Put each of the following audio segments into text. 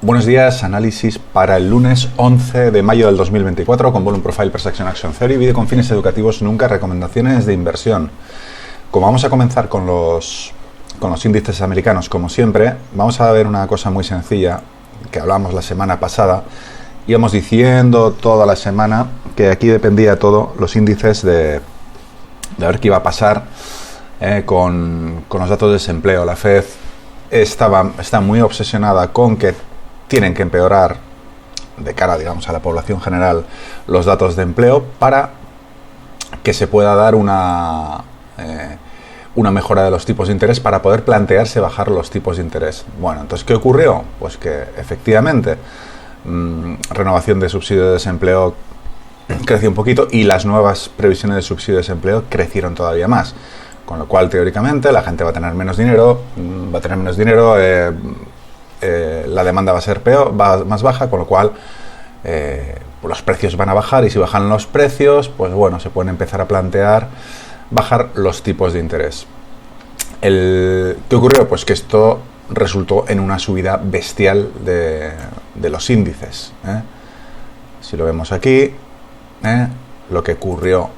Buenos días, análisis para el lunes 11 de mayo del 2024 con Volume Profile Price Action Action Theory, vídeo con fines educativos, nunca recomendaciones de inversión. Como vamos a comenzar con los índices americanos, como siempre, vamos a ver una cosa muy sencilla que hablamos la semana pasada. Íbamos diciendo toda la semana que aquí dependía todo los índices de ver qué iba a pasar con los datos de desempleo. La Fed está muy obsesionada con que tienen que empeorar de cara, digamos, a la población general los datos de empleo para que se pueda dar una mejora de los tipos de interés para poder plantearse bajar los tipos de interés. Bueno, entonces, ¿qué ocurrió? Pues que efectivamente renovación de subsidio de desempleo creció un poquito y las nuevas previsiones de subsidio de desempleo crecieron todavía más, con lo cual teóricamente la gente va a tener menos dinero, la demanda va a ser más baja, con lo cual los precios van a bajar, y si bajan los precios, pues bueno, se pueden empezar a plantear bajar los tipos de interés. ¿Qué ocurrió? Pues que esto resultó en una subida bestial de los índices. Si lo vemos aquí, lo que ocurrió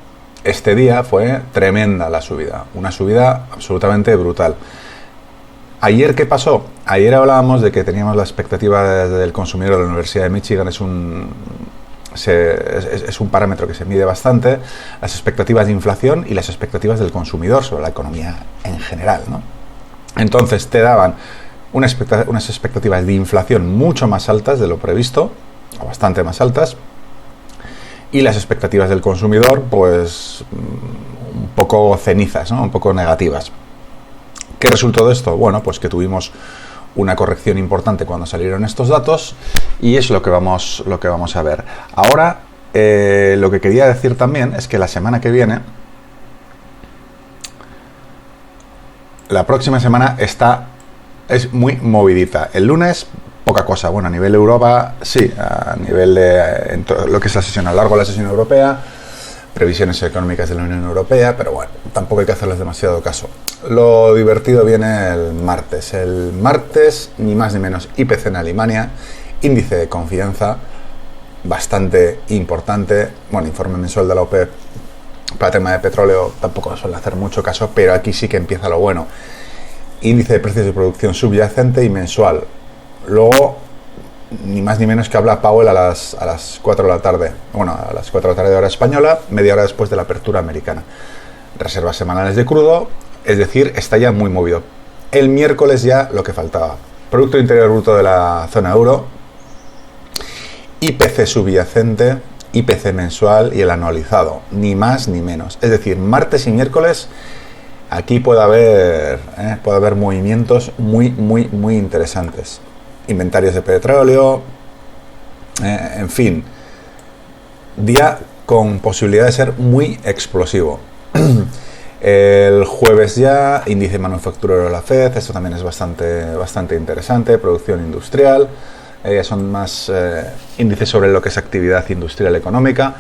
este día fue tremenda la subida, una subida absolutamente brutal. ¿Ayer qué pasó? Ayer hablábamos de que teníamos la expectativa del consumidor de la Universidad de Michigan, es un parámetro que se mide bastante, las expectativas de inflación y las expectativas del consumidor sobre la economía en general, ¿no? Entonces te daban unas expectativas de inflación mucho más altas de lo previsto, o bastante más altas, y las expectativas del consumidor, pues un poco cenizas, ¿no? Un poco negativas. ¿Qué resultó de esto? Bueno, pues que tuvimos una corrección importante cuando salieron estos datos, y es lo que vamos a ver. Ahora, lo que quería decir también es que la semana que viene, la próxima semana es muy movidita. El lunes, poca cosa. Bueno, a nivel Europa, sí, a nivel de lo que es la sesión a largo, la sesión europea, previsiones económicas de la Unión Europea, pero bueno, tampoco hay que hacerles demasiado caso. Lo divertido viene el martes. El martes, ni más ni menos, IPC en Alemania, índice de confianza bastante importante. Bueno, informe mensual de la OPEP para tema de petróleo tampoco suele hacer mucho caso, pero aquí sí que empieza lo bueno. Índice de precios de producción subyacente y mensual. Luego, ni más ni menos que habla Powell a las 4 de la tarde. Bueno, a las 4 de la tarde de hora española, media hora después de la apertura americana. Reservas semanales de crudo, es decir, está ya muy movido. El miércoles ya lo que faltaba. Producto Interior Bruto de la zona euro, IPC subyacente, IPC mensual y el anualizado. Ni más ni menos. Es decir, martes y miércoles aquí puede haber movimientos muy interesantes. Inventarios de petróleo, en fin, día con posibilidad de ser muy explosivo. El jueves ya, índice manufacturero de la Fed, esto también es bastante interesante, producción industrial, son más índices sobre lo que es actividad industrial económica.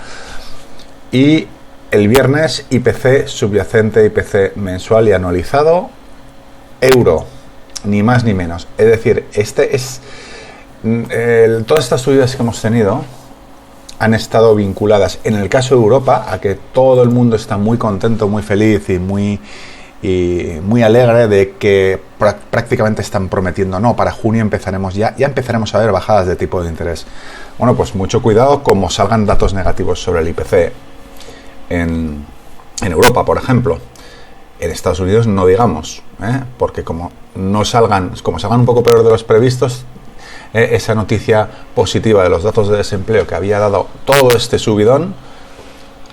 Y el viernes, IPC subyacente, IPC mensual y anualizado, euro. Ni más ni menos. Es decir, todas estas subidas que hemos tenido han estado vinculadas, en el caso de Europa, a que todo el mundo está muy contento, muy feliz y muy alegre de que prácticamente están prometiendo, no, para junio empezaremos ya empezaremos a ver bajadas de tipo de interés. Bueno, pues mucho cuidado como salgan datos negativos sobre el IPC en Europa, por ejemplo. En Estados Unidos no digamos, porque como salgan un poco peor de los previstos, esa noticia positiva de los datos de desempleo que había dado todo este subidón,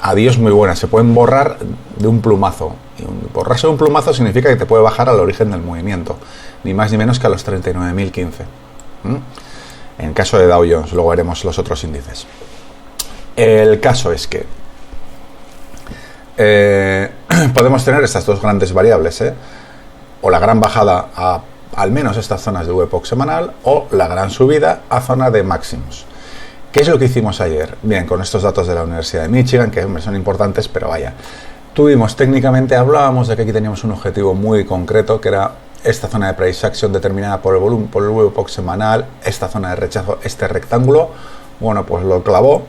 adiós muy buena, se pueden borrar de un plumazo. Y borrarse de un plumazo significa que te puede bajar al origen del movimiento, ni más ni menos que a los 39.015. En caso de Dow Jones, luego veremos los otros índices. El caso es que podemos tener estas dos grandes variables, o la gran bajada a al menos estas zonas de VPOC semanal, o la gran subida a zona de máximos. ¿Qué es lo que hicimos ayer? Bien, con estos datos de la Universidad de Michigan, que son importantes, pero vaya, hablábamos de que aquí teníamos un objetivo muy concreto, que era esta zona de price action determinada por el volumen, por el VPOC semanal, esta zona de rechazo, este rectángulo, bueno, pues lo clavó,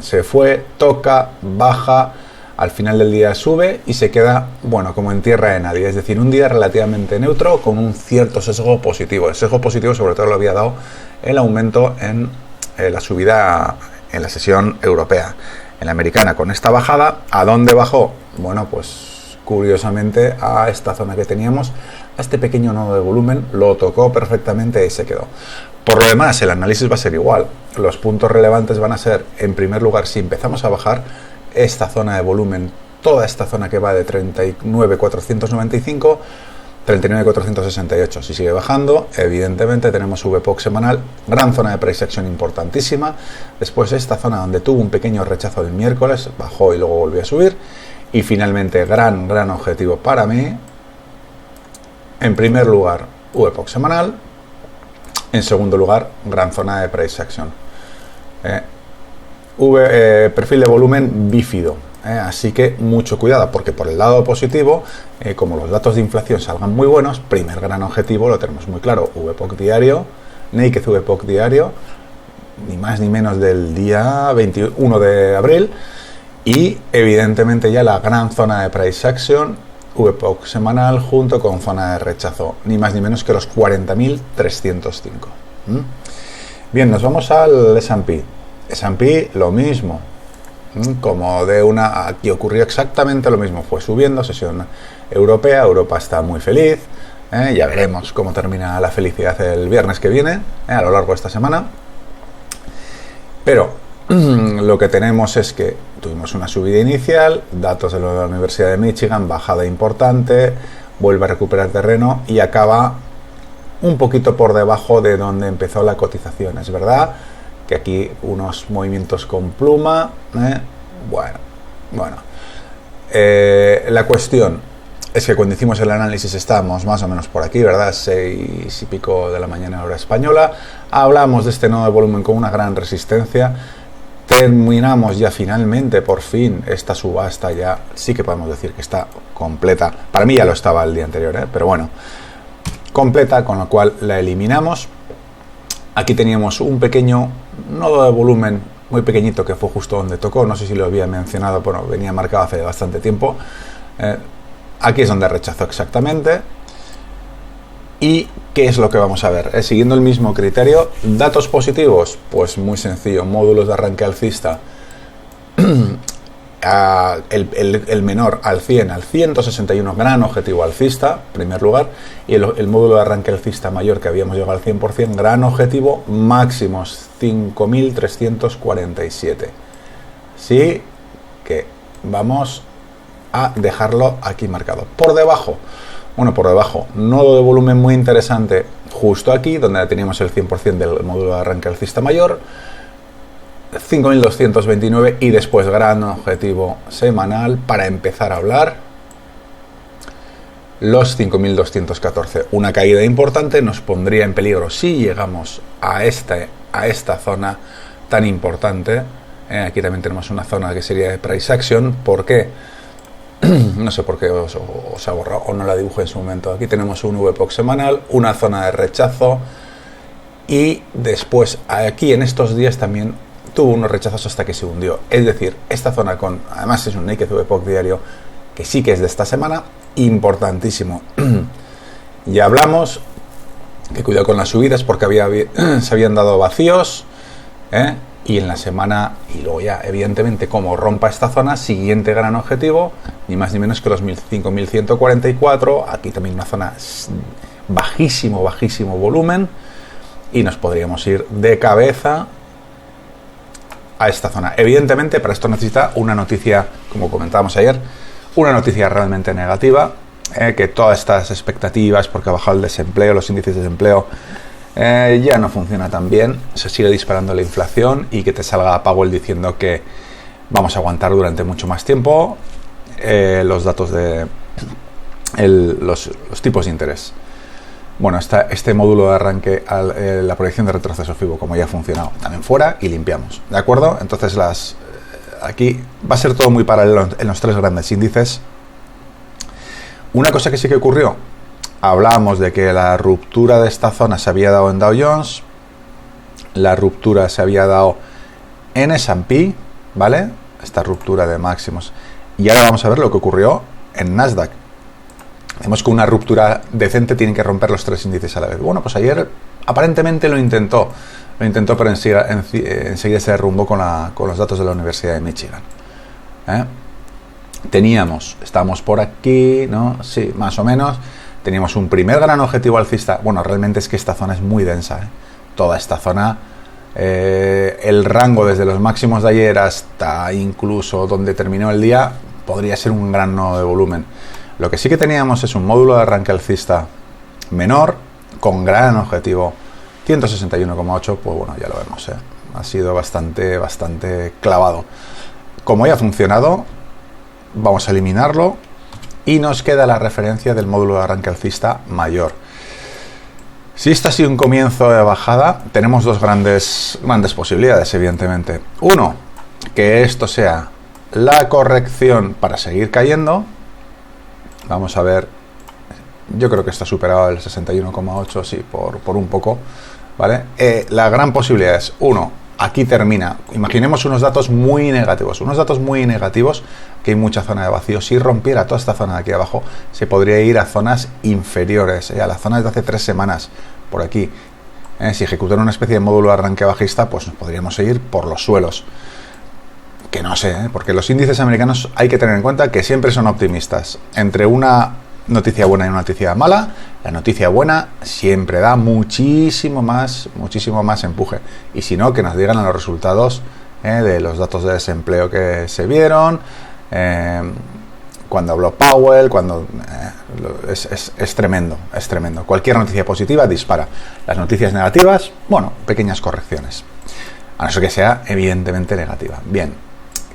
se fue, toca, baja, al final del día sube y se queda, bueno, como en tierra de nadie, es decir, un día relativamente neutro con un cierto sesgo positivo. El sesgo positivo sobre todo lo había dado el aumento en la subida en la sesión europea. En la americana, con esta bajada, ¿a dónde bajó? Bueno, pues curiosamente a esta zona que teníamos, a este pequeño nodo de volumen, lo tocó perfectamente y se quedó. Por lo demás, el análisis va a ser igual. Los puntos relevantes van a ser, en primer lugar, si empezamos a bajar, esta zona de volumen, toda esta zona que va de 39.495, 39.468. Si sigue bajando, evidentemente tenemos VPOC semanal, gran zona de price action importantísima. Después esta zona donde tuvo un pequeño rechazo el miércoles, bajó y luego volvió a subir. Y finalmente, gran objetivo para mí. En primer lugar, VPOC semanal. En segundo lugar, gran zona de price action. Perfil de volumen bífido. Así que mucho cuidado, porque por el lado positivo, como los datos de inflación salgan muy buenos, primer gran objetivo lo tenemos muy claro, VPOC diario, naked VPOC diario, ni más ni menos del día 21 de abril, y evidentemente ya la gran zona de price action, VPOC semanal junto con zona de rechazo, ni más ni menos que los 40.305. Bien, nos vamos al S&P. S&P lo mismo. Como de una, aquí ocurrió exactamente lo mismo, fue subiendo, sesión europea, Europa está muy feliz, ya veremos cómo termina la felicidad el viernes que viene, a lo largo de esta semana, pero lo que tenemos es que tuvimos una subida inicial, datos de la Universidad de Michigan, bajada importante, vuelve a recuperar terreno y acaba un poquito por debajo de donde empezó la cotización, es verdad que aquí unos movimientos con pluma, la cuestión es que cuando hicimos el análisis estábamos más o menos por aquí, ¿verdad? 6 y pico de la mañana hora española, hablamos de este nodo de volumen con una gran resistencia, terminamos ya finalmente, por fin, esta subasta ya sí que podemos decir que está completa, para mí ya lo estaba el día anterior, pero bueno, completa, con lo cual la eliminamos. Aquí teníamos un pequeño nodo de volumen muy pequeñito que fue justo donde tocó, no sé si lo había mencionado, pero venía marcado hace bastante tiempo. Aquí es donde rechazó exactamente. ¿Y qué es lo que vamos a ver? Siguiendo el mismo criterio, datos positivos, pues muy sencillo, módulos de arranque alcista. El menor al 100, al 161, gran objetivo alcista, en primer lugar, y el módulo de arranque alcista mayor que habíamos llegado al 100%, gran objetivo, máximos 5.347. Sí que vamos a dejarlo aquí marcado. Por debajo, nodo de volumen muy interesante, justo aquí, donde teníamos el 100% del módulo de arranque alcista mayor, 5.229 y después gran objetivo semanal para empezar a hablar, los 5.214. Una caída importante nos pondría en peligro si llegamos a esta zona tan importante. Aquí también tenemos una zona que sería de price action. ¿Por qué? No sé por qué os ha borrado o no la dibujé en su momento. Aquí tenemos un VPOC semanal, una zona de rechazo y después aquí en estos días también tuvo unos rechazos hasta que se hundió. Es decir, esta zona además es un naked VPOC diario que sí que es de esta semana, importantísimo. Ya hablamos que cuidado con las subidas porque se habían dado vacíos, y en la semana, y luego ya evidentemente como rompa esta zona, siguiente gran objetivo, ni más ni menos que los 5.144, aquí también una zona bajísimo volumen, y nos podríamos ir de cabeza a esta zona. Evidentemente para esto necesita una noticia, como comentábamos ayer, una noticia realmente negativa, que todas estas expectativas, porque ha bajado el desempleo, los índices de desempleo, ya no funciona tan bien, se sigue disparando la inflación y que te salga Powell diciendo que vamos a aguantar durante mucho más tiempo los datos de los tipos de interés. Bueno, este módulo de arranque, la proyección de retroceso FIBO, como ya ha funcionado, también fuera y limpiamos, ¿de acuerdo? Entonces aquí va a ser todo muy paralelo en los tres grandes índices. Una cosa que sí que ocurrió, Hablábamos de que la ruptura de esta zona se había dado en Dow Jones, la ruptura se había dado en S&P, ¿vale? Esta ruptura de máximos. Y ahora vamos a ver lo que ocurrió en Nasdaq. Vemos que una ruptura decente tiene que romper los tres índices a la vez. Bueno, pues ayer aparentemente lo intentó, pero enseguida se derrumbó con los datos de la Universidad de Michigan. Estamos por aquí, ¿no? Sí, más o menos. Teníamos un primer gran objetivo alcista. Bueno, realmente es que esta zona es muy densa, ¿eh? Toda esta zona, el rango desde los máximos de ayer hasta incluso donde terminó el día, podría ser un gran nodo de volumen. Lo que sí que teníamos es un módulo de arranque alcista menor, con gran objetivo 161,8, pues bueno, ya lo vemos, ¿eh? Ha sido bastante clavado. Como ya ha funcionado, vamos a eliminarlo y nos queda la referencia del módulo de arranque alcista mayor. Si este ha sido un comienzo de bajada, tenemos dos grandes posibilidades, evidentemente. Uno, que esto sea la corrección para seguir cayendo. Vamos a ver, yo creo que está superado el 61,8, sí, por un poco, ¿vale? La gran posibilidad es, uno, aquí termina. Imaginemos unos datos muy negativos, que hay mucha zona de vacío. Si rompiera toda esta zona de aquí abajo, se podría ir a zonas inferiores, a las zonas de hace 3 semanas, por aquí. Si ejecutan una especie de módulo de arranque bajista, pues nos podríamos ir por los suelos. Que no sé, porque los índices americanos hay que tener en cuenta que siempre son optimistas. Entre una noticia buena y una noticia mala, la noticia buena siempre da muchísimo más empuje. Y si no, que nos digan los resultados de los datos de desempleo que se vieron, cuando habló Powell, es tremendo, es tremendo. Cualquier noticia positiva dispara. Las noticias negativas, bueno, pequeñas correcciones. A no ser que sea evidentemente negativa. Bien,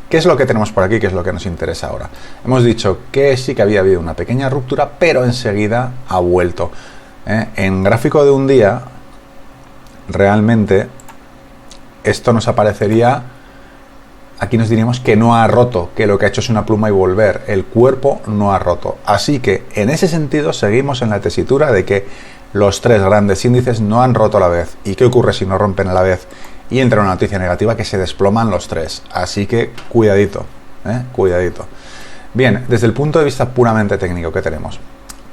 ¿qué es lo que tenemos por aquí? ¿Qué es lo que nos interesa ahora? Hemos dicho que sí que había habido una pequeña ruptura, pero enseguida ha vuelto. En gráfico de un día, realmente, esto nos aparecería... Aquí nos diríamos que no ha roto, que lo que ha hecho es una pluma y volver. El cuerpo no ha roto. Así que, en ese sentido, seguimos en la tesitura de que los tres grandes índices no han roto a la vez. ¿Y qué ocurre si no rompen a la vez? Y entra una noticia negativa, que se desploman los tres. Así que, cuidadito, cuidadito. Bien, desde el punto de vista puramente técnico, ¿qué tenemos?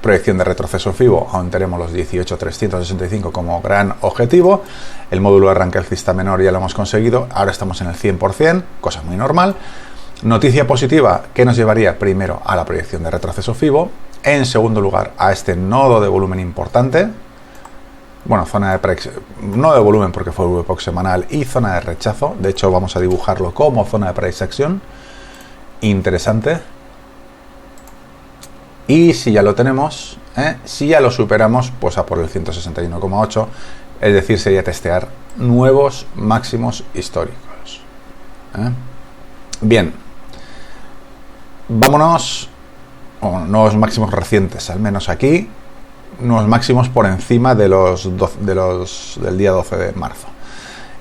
Proyección de retroceso FIBO, aún tenemos los 18.365 como gran objetivo. El módulo de arranque alcista menor ya lo hemos conseguido, ahora estamos en el 100%, cosa muy normal. Noticia positiva, que nos llevaría primero a la proyección de retroceso FIBO, en segundo lugar a este nodo de volumen importante, bueno, no de volumen porque fue VPOC semanal, y zona de rechazo. De hecho vamos a dibujarlo como zona de price action, interesante. Y si ya lo tenemos, si ya lo superamos, pues a por el 161,8, es decir, sería testear nuevos máximos históricos. Bien, vámonos, nuevos máximos recientes, al menos aquí, nuevos máximos por encima del día 12 de marzo.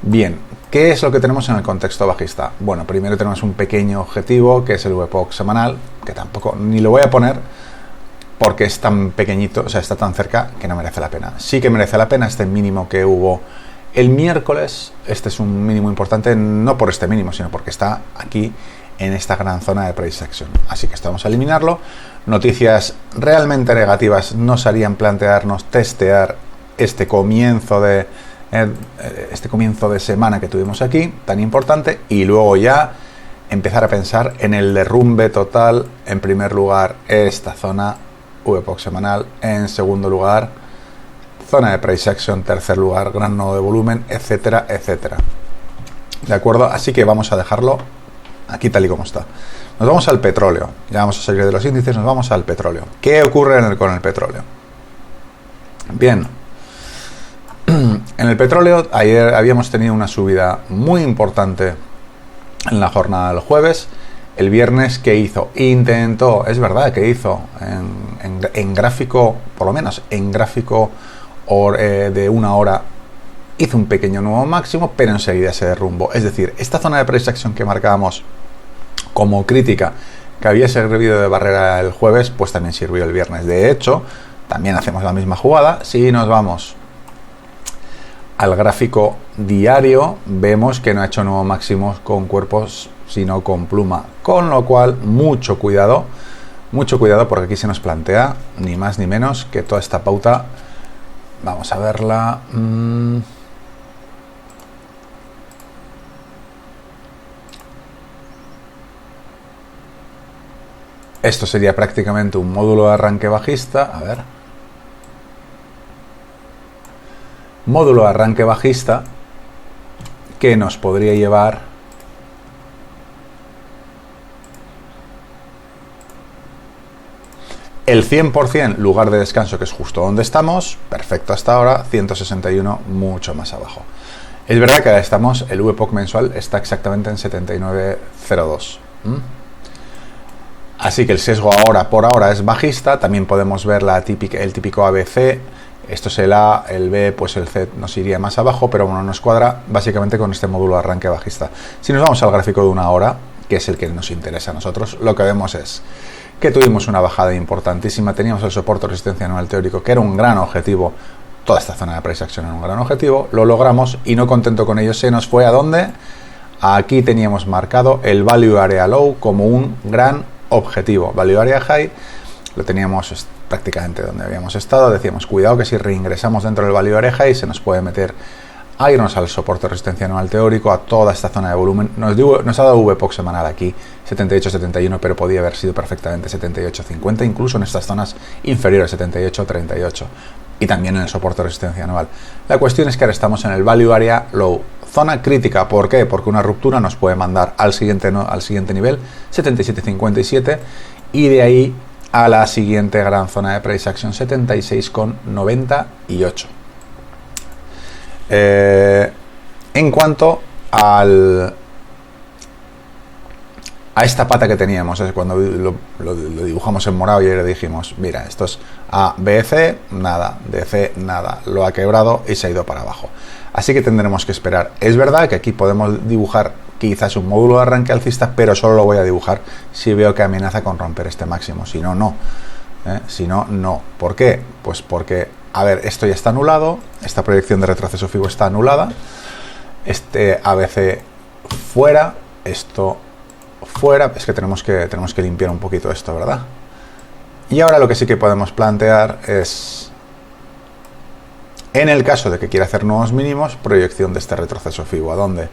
Bien, ¿qué es lo que tenemos en el contexto bajista? Bueno, primero tenemos un pequeño objetivo, que es el VPOC semanal, que tampoco, ni lo voy a poner, porque es tan pequeñito, o sea, está tan cerca que no merece la pena. Sí que merece la pena este mínimo que hubo el miércoles. Este es un mínimo importante, no por este mínimo, sino porque está aquí en esta gran zona de price action. Así que esto vamos a eliminarlo. Noticias realmente negativas nos harían plantearnos testear este comienzo de semana que tuvimos aquí, tan importante, y luego ya empezar a pensar en el derrumbe total. En primer lugar, esta zona VPOC semanal, en segundo lugar zona de price action, tercer lugar gran nodo de volumen, etcétera, etcétera. De acuerdo, así que vamos a dejarlo aquí tal y como está. Nos vamos al petróleo, ya vamos a salir de los índices, nos vamos al petróleo. ¿Qué ocurre con el petróleo? Bien, en el petróleo ayer habíamos tenido una subida muy importante en la jornada del jueves. El viernes, ¿qué hizo? Intentó, es verdad que hizo en gráfico, por lo menos en gráfico de una hora, hizo un pequeño nuevo máximo, pero enseguida se derrumbó. Es decir, esta zona de price action que marcábamos como crítica, que había servido de barrera el jueves, pues también sirvió el viernes. De hecho, también hacemos la misma jugada. Si nos vamos al gráfico diario, vemos que no ha hecho nuevos máximos con cuerpos, sino con pluma, con lo cual mucho cuidado porque aquí se nos plantea ni más ni menos que toda esta pauta. Vamos a verla. Esto sería prácticamente un módulo de arranque bajista. A ver. Módulo de arranque bajista que nos podría llevar el 100% lugar de descanso, que es justo donde estamos. Perfecto hasta ahora. 161 mucho más abajo. Es verdad que ahora estamos, el VPOC mensual está exactamente en 79.02. Así que el sesgo por ahora es bajista. También podemos ver el típico ABC. Esto es el A, el B, pues el C nos iría más abajo, pero bueno, nos cuadra básicamente con este módulo de arranque bajista. Si nos vamos al gráfico de una hora, que es el que nos interesa a nosotros, lo que vemos es que tuvimos una bajada importantísima. Teníamos el soporte de resistencia anual teórico, que era un gran objetivo. Toda esta zona de price action era un gran objetivo. Lo logramos y no contento con ello, se nos fue ¿a dónde? Aquí teníamos marcado el Value Area Low como un gran objetivo. Value Area High lo teníamos prácticamente donde habíamos estado. Decíamos, cuidado que si reingresamos dentro del Value Area High se nos puede meter a irnos al soporte de resistencia anual teórico, a toda esta zona de volumen. Nos ha dado VPOC semanal aquí 78-71, pero podía haber sido perfectamente 78-50, incluso en estas zonas inferiores, 78-38, y también en el soporte de resistencia anual. La cuestión es que ahora estamos en el Value Area Low, zona crítica. ¿Por qué? Porque una ruptura nos puede mandar al siguiente nivel, 77.57, y de ahí a la siguiente gran zona de price action, 76,98. En cuanto a esta pata que teníamos, es cuando lo dibujamos en morado y le dijimos, mira, esto es A, B, C, nada, D, C, nada, lo ha quebrado y se ha ido para abajo. Así que tendremos que esperar. Es verdad que aquí podemos dibujar quizás un módulo de arranque alcista, pero solo lo voy a dibujar si veo que amenaza con romper este máximo. Si no, no. Si no, no. ¿Por qué? Pues porque, a ver, esto ya está anulado, esta proyección de retroceso FIBO está anulada, este ABC fuera, esto fuera. Es que tenemos que limpiar un poquito esto, ¿verdad? Y ahora lo que sí que podemos plantear es, en el caso de que quiera hacer nuevos mínimos, proyección de este retroceso FIBO. ¿A dónde?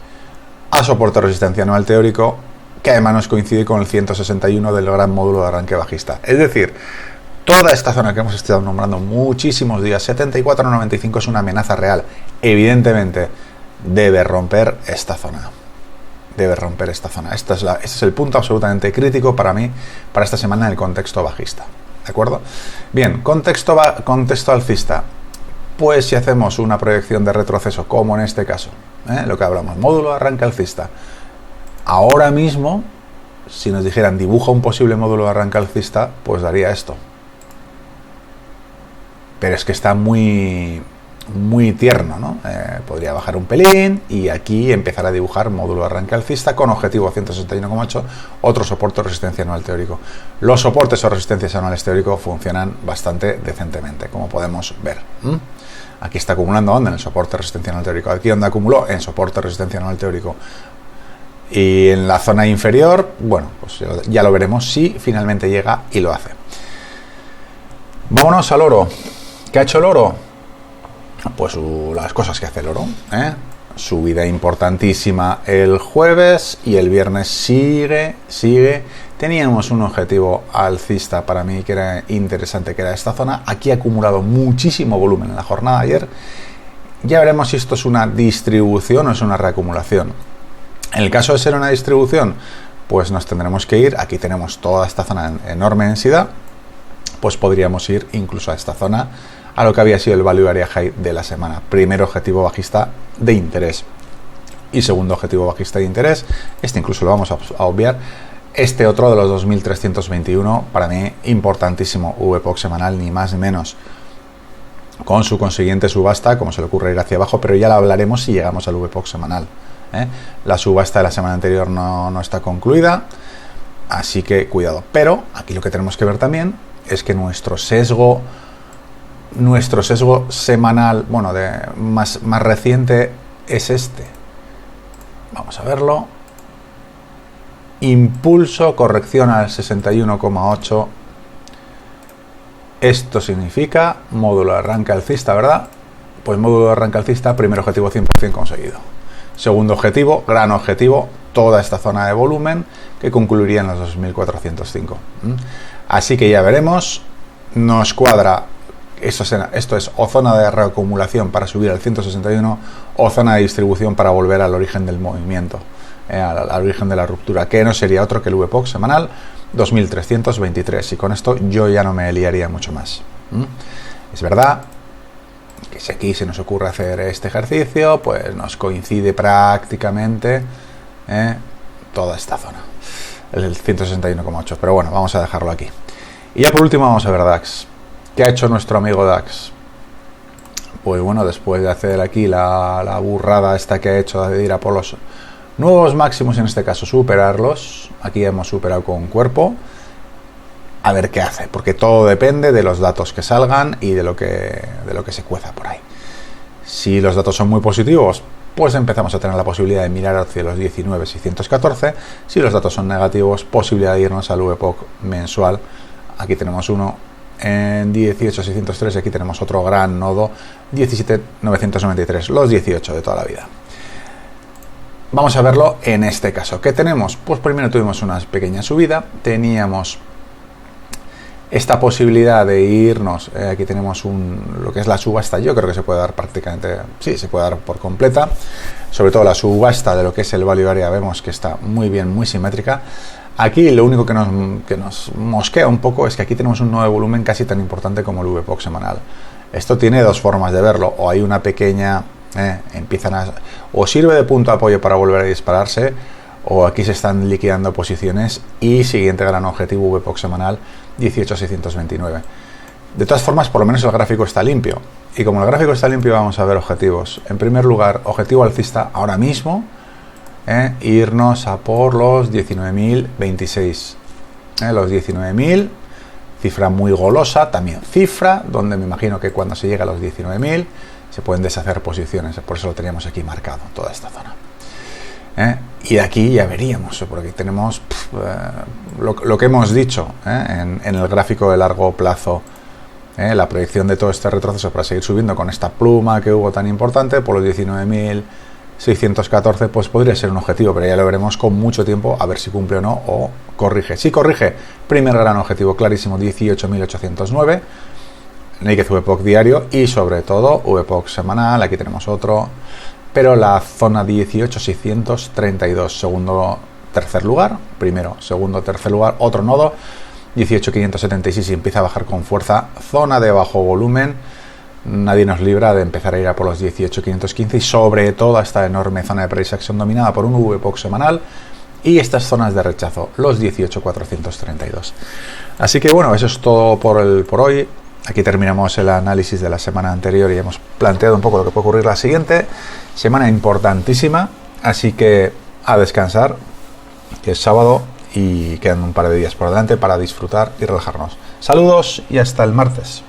A soporte de resistencia anual teórico, que además nos coincide con el 161 del gran módulo de arranque bajista. Es decir, toda esta zona que hemos estado nombrando muchísimos días, 74,95, es una amenaza real. Evidentemente, debe romper esta zona. Debe romper esta zona. Este es el punto absolutamente crítico para mí, para esta semana en el contexto bajista. ¿De acuerdo? Bien, contexto alcista. Pues si hacemos una proyección de retroceso, como en este caso, lo que hablamos, módulo de arranque alcista, ahora mismo, si nos dijeran dibuja un posible módulo de arranque alcista, pues daría esto. Pero es que está muy tierno, ¿no? Podría bajar un pelín y aquí empezar a dibujar módulo de arranque alcista con objetivo 161,8, otro soporte de resistencia anual teórico. Los soportes o resistencias anuales teóricos funcionan bastante decentemente, como podemos ver. Aquí está acumulando ¿dónde? En el soporte de resistencia anual teórico. Aquí donde acumuló, en soporte de resistencia anual teórico. Y en la zona inferior, bueno, pues ya lo veremos si finalmente llega y lo hace. Vámonos al oro. ¿Qué ha hecho el oro? Pues las cosas que hace el oro, subida importantísima el jueves y el viernes sigue. Teníamos un objetivo alcista para mí que era interesante, que era esta zona. Aquí ha acumulado muchísimo volumen en la jornada de ayer. Ya veremos si esto es una distribución o es una reacumulación. En el caso de ser una distribución, pues nos tendremos que ir. Aquí tenemos toda esta zona en enorme densidad. Pues podríamos ir incluso a esta zona, a lo que había sido el Value Area High de la semana. Primer objetivo bajista de interés y segundo objetivo bajista de interés. Este incluso lo vamos a obviar. Este otro de los 2.321, para mí importantísimo, VPOC semanal, ni más ni menos, con su consiguiente subasta, como se le ocurre ir hacia abajo, pero ya lo hablaremos si llegamos al VPOC semanal. La subasta de la semana anterior no está concluida, así que cuidado. Pero aquí lo que tenemos que ver también es que nuestro sesgo nuestro sesgo semanal, bueno, más reciente es este. Vamos a verlo. Impulso, corrección al 61,8. Esto significa módulo de arranque alcista, ¿verdad? Pues módulo de arranque alcista, primer objetivo 100% conseguido. Segundo objetivo, gran objetivo, toda esta zona de volumen que concluiría en los 2405. Así que ya veremos, nos cuadra, esto es o zona de reacumulación para subir al 161 o zona de distribución para volver al origen del movimiento, al origen de la ruptura, que no sería otro que el VPOC semanal 2323, y con esto yo ya no me liaría mucho más. Es verdad que si aquí se nos ocurre hacer este ejercicio, pues nos coincide prácticamente toda esta zona, el 161,8, pero bueno, vamos a dejarlo aquí. Y ya por último vamos a ver DAX. ¿Qué ha hecho nuestro amigo DAX? Pues bueno, después de hacer aquí la burrada esta que ha hecho de ir a por los nuevos máximos, en este caso superarlos, aquí hemos superado con cuerpo, a ver qué hace, porque todo depende de los datos que salgan y de lo que se cueza por ahí. Si los datos son muy positivos, pues empezamos a tener la posibilidad de mirar hacia los 19.614. Si los datos son negativos, posibilidad de irnos al VPOC mensual. Aquí tenemos uno en 18.603 y aquí tenemos otro gran nodo 17.993, los 18 de toda la vida. Vamos a verlo en este caso. ¿Qué tenemos? Pues primero tuvimos una pequeña subida, teníamos esta posibilidad de irnos, aquí tenemos lo que es la subasta, yo creo que se puede dar prácticamente, sí, se puede dar por completa, sobre todo la subasta de lo que es el value area, vemos que está muy bien, muy simétrica. Aquí lo único que nos mosquea un poco es que aquí tenemos un nodo de volumen casi tan importante como el VPOC semanal. Esto tiene dos formas de verlo, o hay una pequeña, o sirve de punto de apoyo para volver a dispararse, o aquí se están liquidando posiciones y siguiente gran objetivo VPOC semanal 18.629. De todas formas, por lo menos el gráfico está limpio, y como el gráfico está limpio vamos a ver objetivos. En primer lugar, objetivo alcista ahora mismo, irnos a por los 19.026, los 19.000, cifra muy golosa, también cifra donde me imagino que cuando se llega a los 19.000 se pueden deshacer posiciones, por eso lo teníamos aquí marcado, toda esta zona. Y aquí ya veríamos, porque tenemos lo que hemos dicho en el gráfico de largo plazo, la proyección de todo este retroceso para seguir subiendo con esta pluma que hubo tan importante por los 19.614, pues podría ser un objetivo, pero ya lo veremos con mucho tiempo a ver si cumple o no, o corrige. Si corrige, primer gran objetivo clarísimo 18.809, Naked VPOC diario y sobre todo VPOC semanal, aquí tenemos otro, pero la zona 18.632, tercer lugar, primero, segundo, tercer lugar, otro nodo, 18.576 y empieza a bajar con fuerza, zona de bajo volumen, nadie nos libra de empezar a ir a por los 18.515 y sobre todo esta enorme zona de price action dominada por un VPOC semanal y estas zonas de rechazo, los 18.432. Así que bueno, eso es todo por hoy. Aquí terminamos el análisis de la semana anterior y hemos planteado un poco lo que puede ocurrir la siguiente. Semana importantísima, así que a descansar, que es sábado y quedan un par de días por delante para disfrutar y relajarnos. Saludos y hasta el martes.